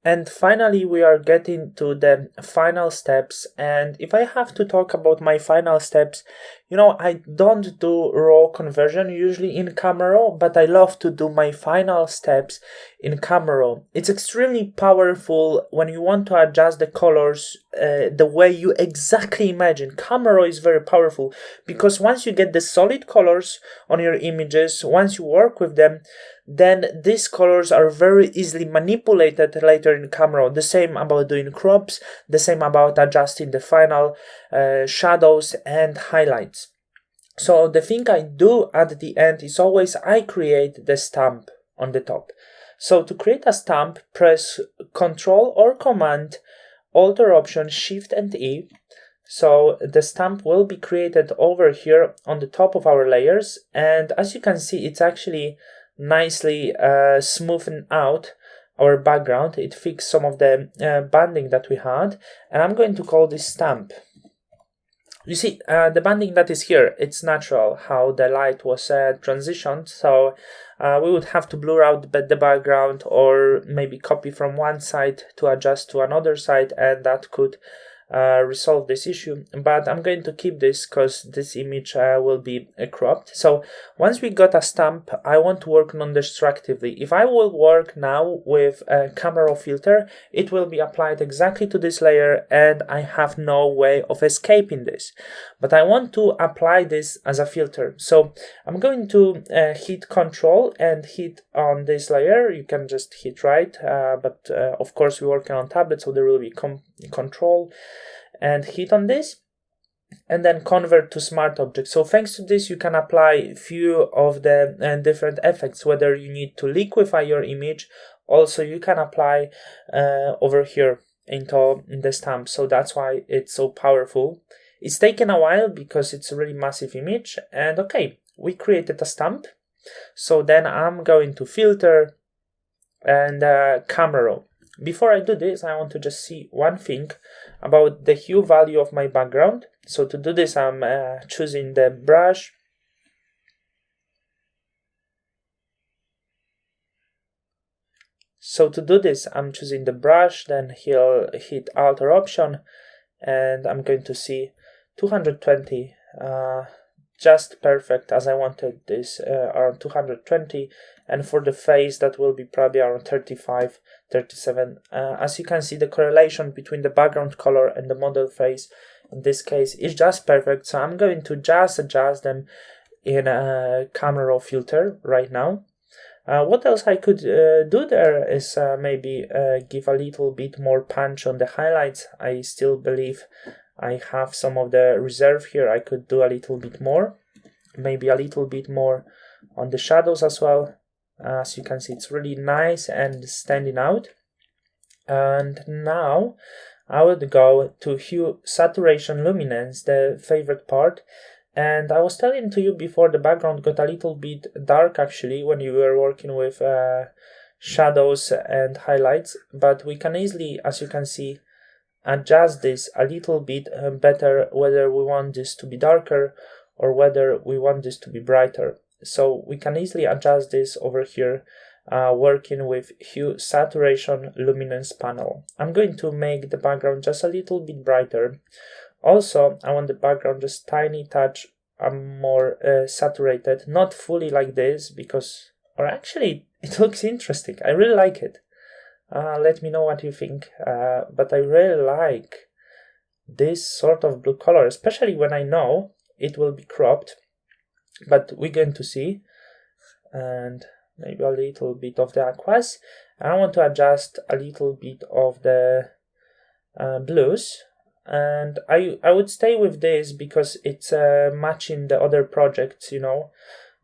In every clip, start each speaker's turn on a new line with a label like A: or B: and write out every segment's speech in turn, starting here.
A: And finally, we are getting to the final steps. And if I have to talk about my final steps, I don't do raw conversion usually in Camera, but I love to do my final steps in Camera. It's extremely powerful when you want to adjust the colors the way you exactly imagine. Camera is very powerful because once you get the solid colors on your images, once you work with them, then these colors are very easily manipulated later in Camera. The same about doing crops, the same about adjusting the final shadows and highlights. So the thing I do at the end is always I create the stamp on the top. So to create a stamp, press Ctrl or Command, Alt or Option, Shift and E. So the stamp will be created over here on the top of our layers. And as you can see, it's actually nicely smoothen out our background. It fixed some of the banding that we had, and I'm going to call this stamp. You see, the banding that is here, it's natural how the light was transitioned, so we would have to blur out the background or maybe copy from one side to adjust to another side, and that could resolve this issue. But I'm going to keep this because this image will be cropped. So once we got a stamp, I want to work non-destructively. If I will work now with a camera filter, it will be applied exactly to this layer and I have no way of escaping this. But I want to apply this as a filter. So I'm going to hit Control and hit on this layer. You can just hit right, but of course we're working on tablet, so there will be Control and hit on this and then convert to smart object. So thanks to this you can apply few of the different effects, whether you need to liquefy your image. Also you can apply over here into the stamp, so that's why it's so powerful. It's taken a while because it's a really massive image. And okay, we created a stamp. So then I'm going to filter and camera. Before I do this, I want to just see one thing about the hue value of my background. So to do this, I'm choosing the brush. So to do this, I'm choosing the brush, then he'll hit Alt or Option, and I'm going to see 220, just perfect as I wanted this, around 220. And for the face, that will be probably around 35, 37. As you can see, the correlation between the background color and the model face in this case is just perfect. So I'm going to just adjust them in a camera filter right now. What else I could do there is maybe give a little bit more punch on the highlights. I still believe I have some of the reserve here. I could do a little bit more, maybe a little bit more on the shadows as well. As you can see, it's really nice and standing out. And now I would go to hue, saturation, luminance, the favorite part. And I was telling to you before, the background got a little bit dark actually when you were working with shadows and highlights, but we can easily, as you can see, adjust this a little bit better, whether we want this to be darker or whether we want this to be brighter. So we can easily adjust this over here, working with hue, saturation, luminance panel. I'm going to make the background just a little bit brighter. Also, I want the background just tiny touch more saturated, not fully like this, because, or actually, it looks interesting. I really like it. Let me know what you think. But I really like this sort of blue color, especially when I know it will be cropped. But we're going to see. And maybe a little bit of the aquas. I want to adjust a little bit of the blues. And I would stay with this because it's matching the other projects, you know.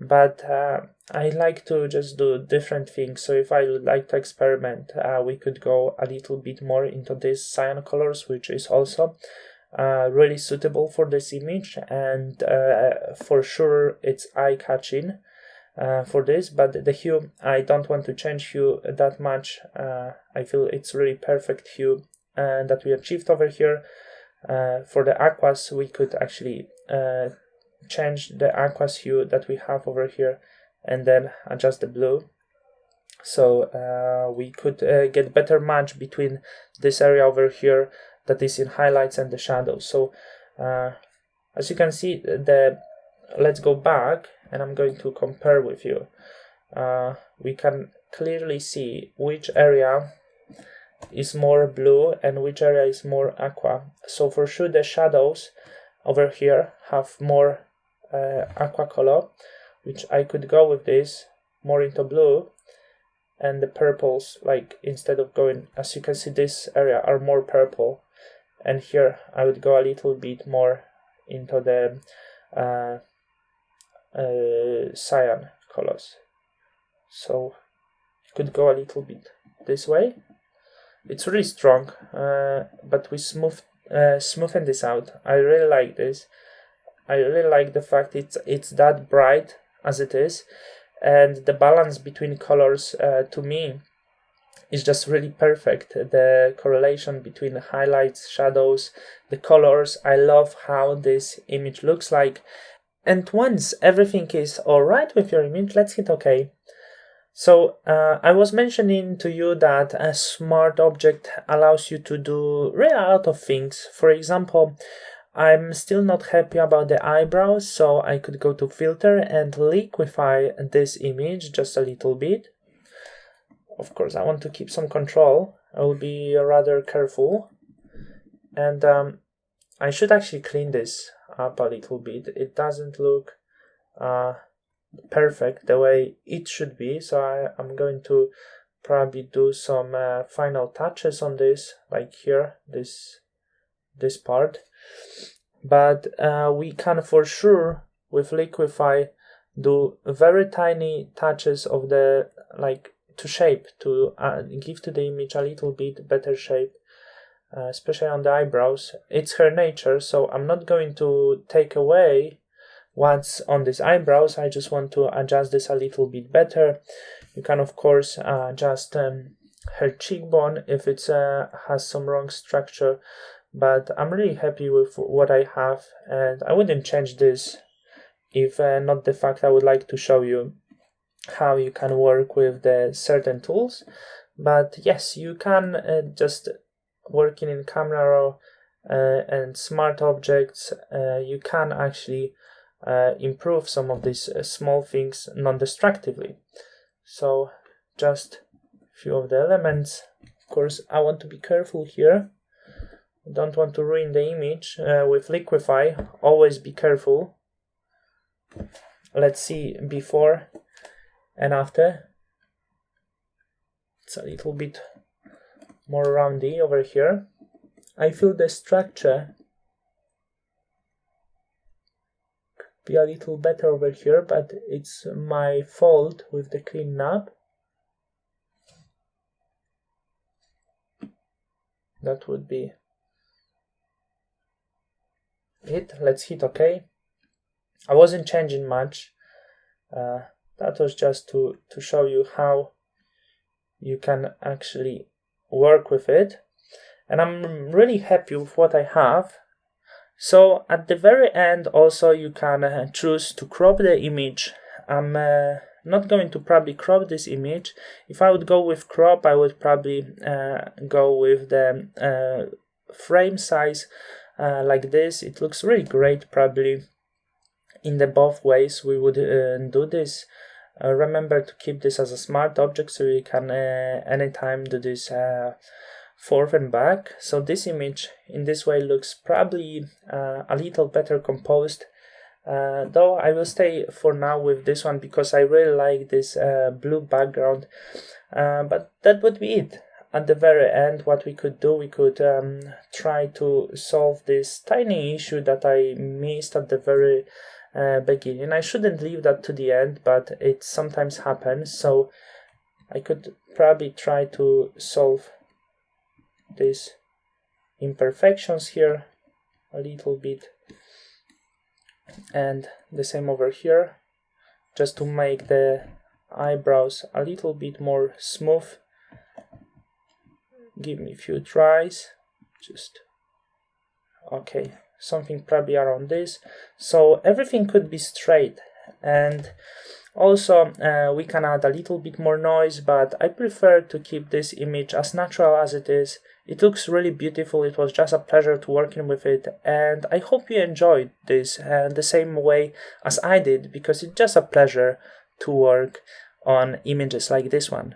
A: But I like to just do different things. So if I would like to experiment, we could go a little bit more into these cyan colors, which is also really suitable for this image. And for sure, it's eye-catching for this. But the hue, I don't want to change hue that much. I feel it's really perfect hue that we achieved over here. For the aquas, we could actually change the aquas hue that we have over here and then adjust the blue. So we could get better match between this area over here that is in highlights and the shadows. So as you can see, let's go back and I'm going to compare with you. We can clearly see which area is more blue and which area is more aqua. So for sure the shadows over here have more aqua color, which I could go with this more into blue, and the purples, like instead of going, as you can see, this area are more purple, and here I would go a little bit more into the cyan colors. So you could go a little bit this way. It's really strong, but we smoothen this out. I really like this. I really like the fact it's that bright as it is, and the balance between colors to me is just really perfect. The correlation between the highlights, shadows, the colors. I love how this image looks like. And once everything is alright with your image, let's hit OK. So I was mentioning to you that a smart object allows you to do really a lot of things. For example, I'm still not happy about the eyebrows, so I could go to filter and liquify this image just a little bit. Of course, I want to keep some control. I will be rather careful. And I should actually clean this up a little bit. It doesn't look perfect the way it should be, so I'm going to probably do some final touches on this, like here, this part. But we can for sure with Liquify do very tiny touches of the, like, to shape, to give to the image a little bit better shape, especially on the eyebrows. It's her nature, so I'm not going to take away what's on these eyebrows. I just want to adjust this a little bit better. You can of course adjust her cheekbone if it has some wrong structure, but I'm really happy with what I have, and I wouldn't change this if not the fact I would like to show you how you can work with the certain tools. But yes, you can just working in Camera Raw and smart objects, you can actually improve some of these small things non-destructively. So just a few of the elements. Of course, I want to be careful here. I don't want to ruin the image with Liquify. Always be careful. Let's see before and after. It's a little bit more roundy over here. I feel the structure be a little better over here, but it's my fault with the cleanup. That would be it. Let's hit OK. I wasn't changing much. That was just to show you how you can actually work with it, and I'm really happy with what I have. So at the very end also you can choose to crop the image. I'm not going to probably crop this image. If I would go with crop, I would probably go with the frame size like this. It looks really great. Probably in the both ways we would do this. Remember to keep this as a smart object, so you can anytime do this forth and back. So this image in this way looks probably a little better composed, though I will stay for now with this one because I really like this blue background. But that would be it. At the very end, what we could do, we could try to solve this tiny issue that I missed at the very beginning. I shouldn't leave that to the end, but it sometimes happens, so I could probably try to solve these imperfections here a little bit, and the same over here, just to make the eyebrows a little bit more smooth. Give me a few tries. Just okay, something probably around this, so everything could be straight. And Also, we can add a little bit more noise, but I prefer to keep this image as natural as it is. It looks really beautiful. It was just a pleasure to working with it, and I hope you enjoyed this the same way as I did, because it's just a pleasure to work on images like this one.